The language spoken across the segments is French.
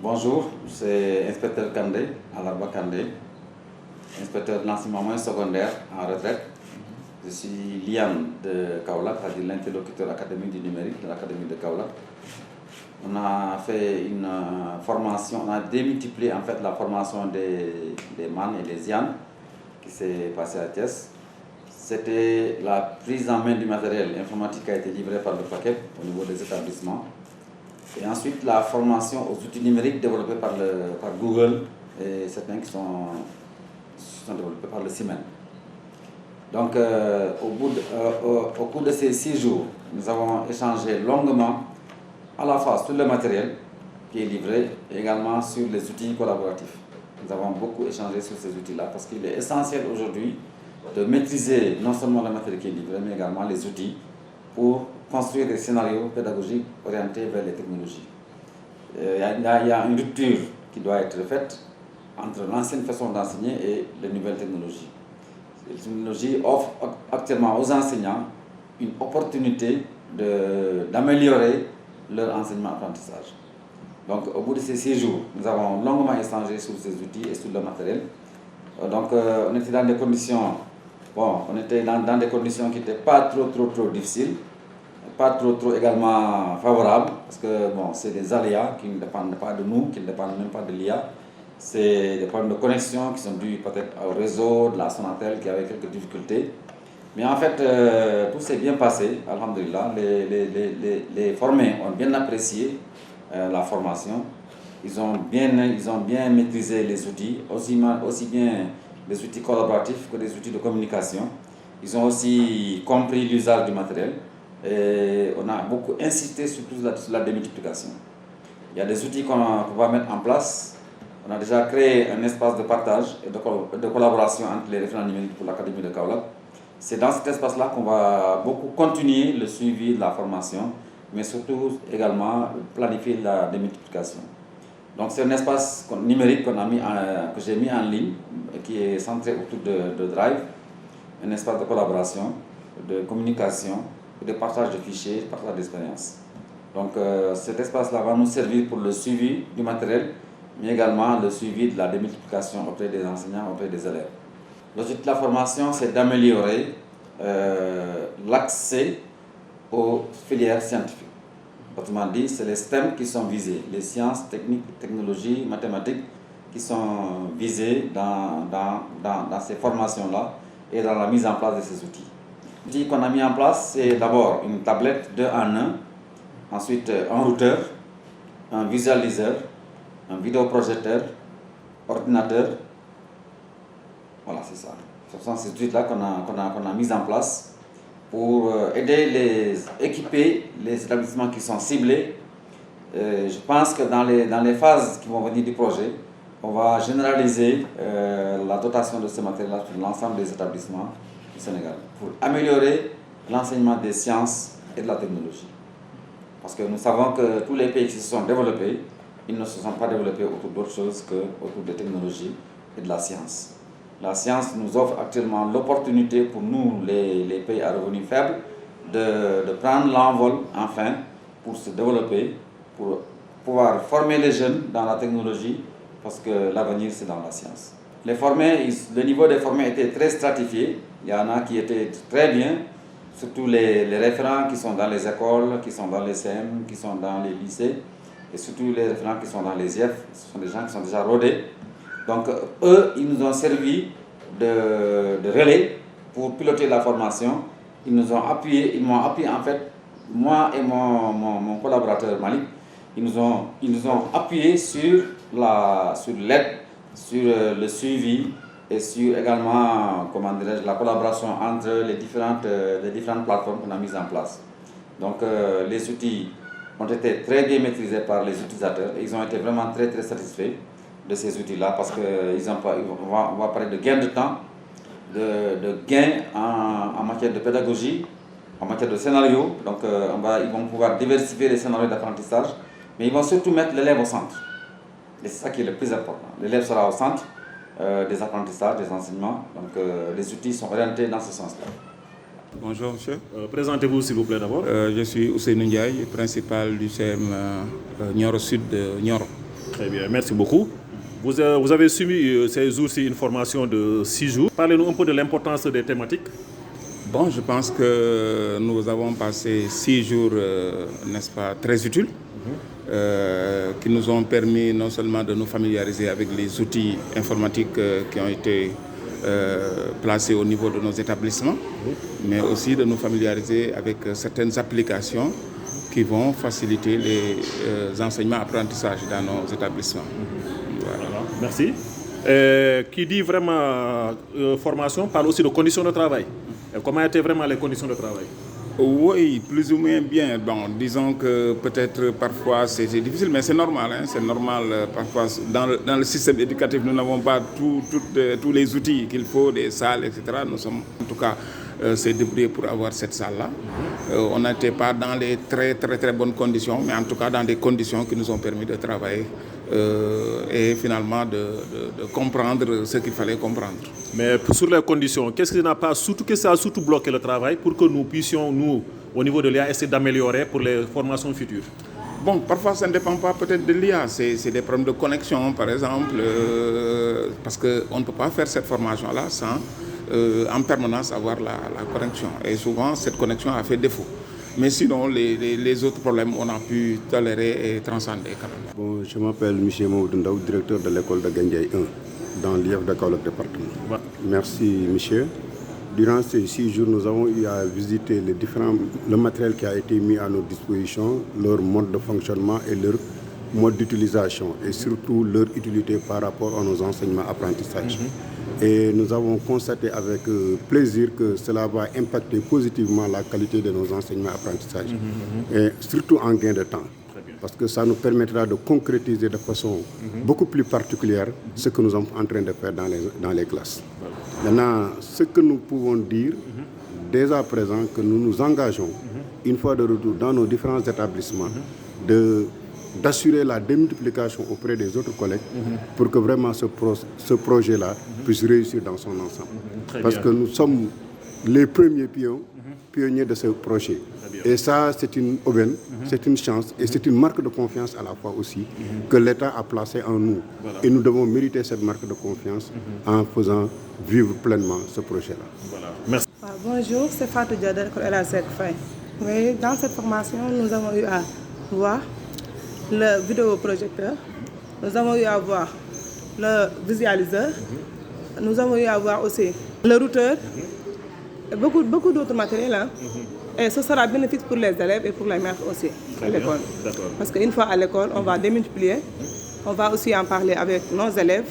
Bonjour, c'est inspecteur Kandé, Alarba Kandé, inspecteur de l'enseignement moyen secondaire en retraite. Je suis Liam de Kaolack, c'est-à-dire l'interlocuteur académique du numérique de l'Académie de Kaolack. On a fait une formation, on a démultiplié en fait la formation des MAN et des IAN qui s'est passée à Thiès. C'était la prise en main du matériel informatique qui a été livré par le paquet au niveau des établissements. Et ensuite, la formation aux outils numériques développés par Google et certains qui sont développés par le CIMEN. Donc, au cours de ces 6 jours, nous avons échangé longuement à la fois sur le matériel qui est livré et également sur les outils collaboratifs. Nous avons beaucoup échangé sur ces outils-là parce qu'il est essentiel aujourd'hui de maîtriser non seulement le matériel qui est livré, mais également les outils pour construire des scénarios pédagogiques orientés vers les technologies. Il y a une rupture qui doit être faite entre l'ancienne façon d'enseigner et les nouvelles technologies. Les technologies offrent actuellement aux enseignants une opportunité d'améliorer leur enseignement-apprentissage. Donc, au bout de ces 6 jours, nous avons longuement échangé sur ces outils et sur le matériel. Donc, on était dans des conditions, dans des conditions qui n'étaient pas trop difficiles, pas trop également favorables, parce que c'est des aléas qui ne dépendent pas de nous, qui ne dépendent même pas de l'IA. C'est des problèmes de connexion qui sont dus peut-être au réseau de la Sonatel qui avait quelques difficultés. Mais en fait, tout s'est bien passé, alhamdulillah. Les formés ont bien apprécié la formation. Ils ont bien maîtrisé les outils, aussi bien les outils collaboratifs que les outils de communication. Ils ont aussi compris l'usage du matériel. Et on a beaucoup insisté sur la démultiplication. Il y a des outils qu'on va mettre en place. On a déjà créé un espace de partage et de collaboration entre les référents numériques pour l'Académie de Kaolack. C'est dans cet espace-là qu'on va beaucoup continuer le suivi de la formation, mais surtout également planifier la démultiplication. Donc c'est un espace numérique que j'ai mis en ligne, qui est centré autour de Drive, un espace de collaboration, de communication, de partage de fichiers, de partage d'expériences. Donc cet espace-là va nous servir pour le suivi du matériel, mais également le suivi de la démultiplication auprès des enseignants, auprès des élèves. L'objectif de la formation, c'est d'améliorer l'accès aux filières scientifiques. Autrement dit, c'est les STEM qui sont visés, les sciences, techniques, technologies, mathématiques qui sont visés dans ces formations-là et dans la mise en place de ces outils. L'outil qu'on a mis en place, c'est d'abord une tablette 2 en 1, ensuite un routeur, un visualiseur, un vidéoprojecteur, ordinateur. Voilà, c'est ça. Ce sont ces outils-là qu'on a mis en place pour équiper les établissements qui sont ciblés. Je pense que dans les phases qui vont venir du projet, on va généraliser la dotation de ce matériel sur l'ensemble des établissements du Sénégal pour améliorer l'enseignement des sciences et de la technologie. Parce que nous savons que tous les pays qui se sont développés, ils ne se sont pas développés autour d'autre chose qu'autour des technologies et de la science. La science nous offre actuellement l'opportunité pour nous, les pays à revenus faibles, de prendre l'envol enfin pour se développer, pour pouvoir former les jeunes dans la technologie, parce que l'avenir c'est dans la science. Le niveau des formés était très stratifié. Il y en a qui étaient très bien, surtout les référents qui sont dans les écoles, qui sont dans les CM, qui sont dans les lycées, et surtout les référents qui sont dans les IF. Ce sont des gens qui sont déjà rodés. Donc eux, ils nous ont servi de relais pour piloter la formation. Ils m'ont appuyé en fait, moi et mon collaborateur Malik. Ils nous ont appuyé sur l'aide, sur le suivi et sur également, la collaboration entre les différentes plateformes qu'on a mises en place. Donc les outils ont été très bien maîtrisés par les utilisateurs et ils ont été vraiment très satisfaits de ces outils-là parce qu'on va parler de gain de temps, de gain en matière de pédagogie, en matière de scénario. Donc ils vont pouvoir diversifier les scénarios d'apprentissage, mais ils vont surtout mettre l'élève au centre. Et c'est ça qui est le plus important. L'élève sera au centre des apprentissages, des enseignements. Donc les outils sont orientés dans ce sens-là. Bonjour monsieur. Présentez-vous s'il vous plaît d'abord. Je suis Ousseynou Ndiaye, principal du CM Nioro Sud de Nioro. Très bien, merci beaucoup. Vous avez suivi ces jours-ci une formation de 6 jours. Parlez-nous un peu de l'importance des thématiques. Bon, je pense que nous avons passé 6 jours, n'est-ce pas, très utiles, qui nous ont permis non seulement de nous familiariser avec les outils informatiques qui ont été placés au niveau de nos établissements, mais aussi de nous familiariser avec certaines applications qui vont faciliter les enseignements-apprentissages dans nos établissements. Voilà. Merci. Qui dit vraiment formation parle aussi de conditions de travail. Et comment étaient vraiment les conditions de travail? Oui, plus ou moins bien. Bon, disons que peut-être parfois c'est difficile, mais c'est normal. Hein, c'est normal. Parfois, dans le système éducatif, nous n'avons pas tous les outils qu'il faut, des salles, etc. Nous sommes en tout cas s'est débrouillé pour avoir cette salle-là. On n'était pas dans les très bonnes conditions, mais en tout cas dans des conditions qui nous ont permis de travailler et finalement de comprendre ce qu'il fallait comprendre. Mais sur les conditions, qu'est-ce que ça a surtout bloqué le travail pour que nous puissions, nous, au niveau de l'IA, essayer d'améliorer pour les formations futures? Bon, parfois ça ne dépend pas peut-être de l'IA, c'est des problèmes de connexion par exemple, parce qu'on ne peut pas faire cette formation-là sans en permanence avoir la connexion. Et souvent cette connexion a fait défaut. Mais sinon, les autres problèmes, on a pu tolérer et transcender quand même. Bon, je m'appelle Michel Maoudoundaou, directeur de l'école de Gandiaye 1, dans l'IF de Kaolack département. Ouais. Merci Michel. Durant ces 6 jours, nous avons eu à visiter le matériel qui a été mis à nos dispositions, leur mode de fonctionnement et leur mode d'utilisation, et surtout leur utilité par rapport à nos enseignements-apprentissages. Et nous avons constaté avec plaisir que cela va impacter positivement la qualité de nos enseignements-apprentissages, et surtout en gain de temps. Parce que ça nous permettra de concrétiser de façon beaucoup plus particulière ce que nous sommes en train de faire dans les classes. Maintenant, ce que nous pouvons dire dès à présent, que nous nous engageons, une fois de retour dans nos différents établissements, d'assurer la démultiplication auprès des autres collègues pour que vraiment ce projet-là puisse réussir dans son ensemble. Parce que nous sommes les premiers pionniers de ce projet. Et ça, c'est une aubaine, c'est une chance et c'est une marque de confiance à la fois aussi que l'État a placée en nous. Voilà. Et nous devons mériter cette marque de confiance en faisant vivre pleinement ce projet-là. Voilà. Merci. Bonjour, c'est Fatou Dia de l'école El Hadj Seck Faye. Oui, dans cette formation, nous avons eu à voir le vidéoprojecteur, nous avons eu à voir le visualiseur, nous avons eu à voir aussi le routeur, et beaucoup d'autres matériels. Hein. Et ce sera bénéfique pour les élèves et pour les maîtres aussi à l'école. Parce qu'une fois à l'école, on va démultiplier, on va aussi en parler avec nos élèves.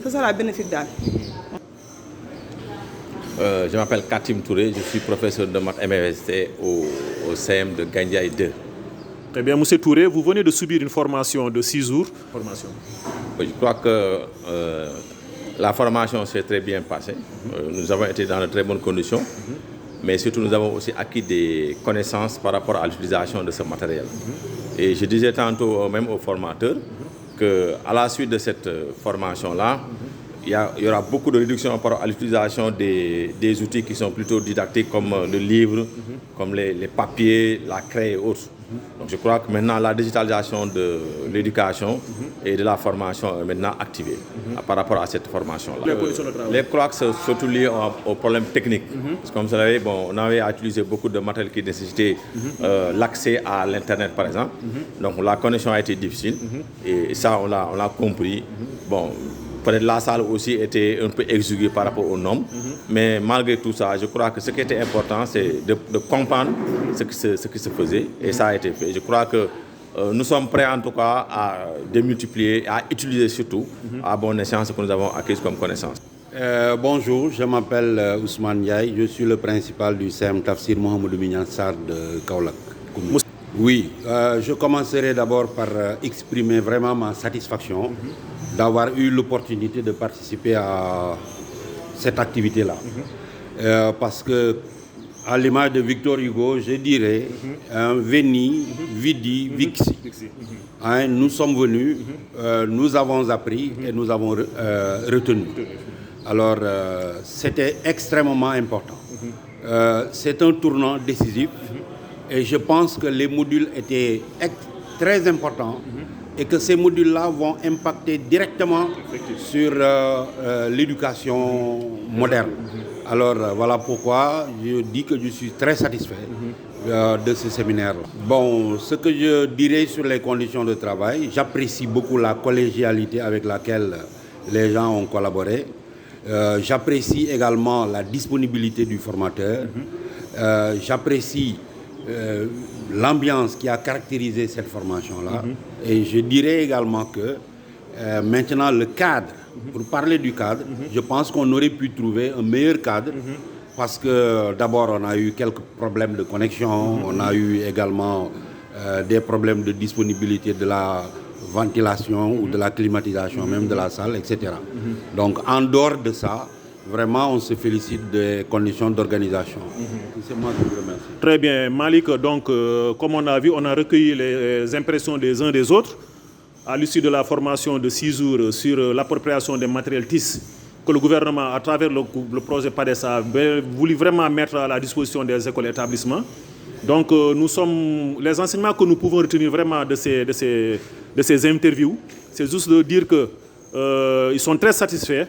Ce sera bénéfique d'elle. Je m'appelle Katim Touré, je suis professeur de maths MVST au CM de Gandiaye 2. Très bien, M. Touré, vous venez de subir une formation de 6 jours. Je crois que la formation s'est très bien passée. Nous avons été dans de très bonnes conditions, mais surtout nous avons aussi acquis des connaissances par rapport à l'utilisation de ce matériel. Et je disais tantôt même aux formateurs qu'à la suite de cette formation-là, il y aura beaucoup de réduction par rapport à l'utilisation des outils qui sont plutôt didactiques comme le livre, comme les papiers, la craie et autres. Donc je crois que maintenant la digitalisation de l'éducation et de la formation est maintenant activée par rapport à cette formation-là. Les couacs sont surtout liés aux problèmes techniques. Parce que comme vous savez, on avait à utiliser beaucoup de matériel qui nécessitait l'accès à l'Internet par exemple. Donc la connexion a été difficile et ça on l'a compris. Peut-être la salle aussi était un peu exiguë par rapport aux normes, mais malgré tout ça, je crois que ce qui était important, c'est de comprendre ce qui se faisait, et ça a été fait. Je crois que nous sommes prêts en tout cas à démultiplier, à utiliser surtout à bon escient ce que nous avons acquis comme connaissance. Bonjour, je m'appelle Ousmane Ndiaye, je suis le principal du CM Tafsir Mohamedou Mignan Sarr de Kaolack. Oui, je commencerai d'abord par exprimer vraiment ma satisfaction d'avoir eu l'opportunité de participer à cette activité-là. Parce que, à l'image de Victor Hugo, je dirais Veni, Vidi, Vixi. Nous sommes venus, nous avons appris et nous avons retenu. Alors, c'était extrêmement important. C'est un tournant décisif et je pense que les modules étaient très importants et que ces modules-là vont impacter directement sur l'éducation moderne. Alors voilà pourquoi je dis que je suis très satisfait de ce séminaire-là. Bon, ce que je dirais sur les conditions de travail, j'apprécie beaucoup la collégialité avec laquelle les gens ont collaboré. J'apprécie également la disponibilité du formateur. J'apprécie l'ambiance qui a caractérisé cette formation-là. Et je dirais également que maintenant le cadre, pour parler du cadre, je pense qu'on aurait pu trouver un meilleur cadre parce que d'abord on a eu quelques problèmes de connexion, on a eu également des problèmes de disponibilité de la ventilation ou de la climatisation, même de la salle, etc. Donc en dehors de ça, vraiment on se félicite des conditions d'organisation. C'est moi qui vous remercie. Très bien, Malik, donc comme on a vu, on a recueilli les impressions des uns des autres à l'issue de la formation de 6 jours sur l'appropriation des matériels TIS que le gouvernement, à travers le projet PADES, a voulu vraiment mettre à la disposition des écoles et établissements. Donc les enseignements que nous pouvons retenir vraiment de ces interviews, c'est juste de dire qu'ils sont très satisfaits,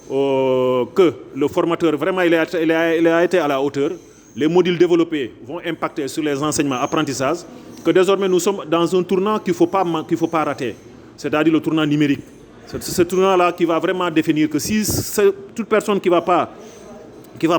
que le formateur vraiment il a été à la hauteur. Les modules développés vont impacter sur les enseignements apprentissages, que désormais nous sommes dans un tournant qu'il ne faut pas rater, c'est-à-dire le tournant numérique. C'est ce tournant-là qui va vraiment définir que si toute personne qui ne va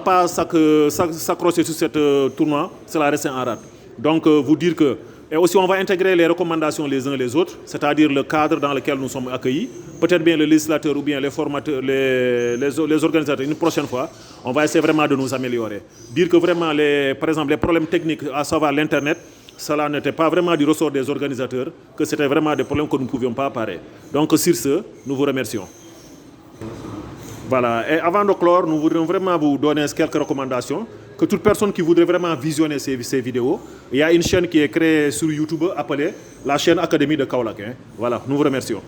pas s'accrocher sur ce tournant, cela reste en rade. Donc vous dire que, et aussi on va intégrer les recommandations les uns les autres, c'est-à-dire le cadre dans lequel nous sommes accueillis, peut-être bien le législateur ou bien les formateurs, les organisateurs, une prochaine fois, on va essayer vraiment de nous améliorer. Dire que vraiment, par exemple, les problèmes techniques, à savoir l'Internet, cela n'était pas vraiment du ressort des organisateurs, que c'était vraiment des problèmes que nous ne pouvions pas parer. Donc sur ce, nous vous remercions. Voilà, et avant de clore, nous voudrions vraiment vous donner quelques recommandations, que toute personne qui voudrait vraiment visionner ces vidéos, il y a une chaîne qui est créée sur YouTube appelée la chaîne Académie de Kaolack. Voilà, nous vous remercions.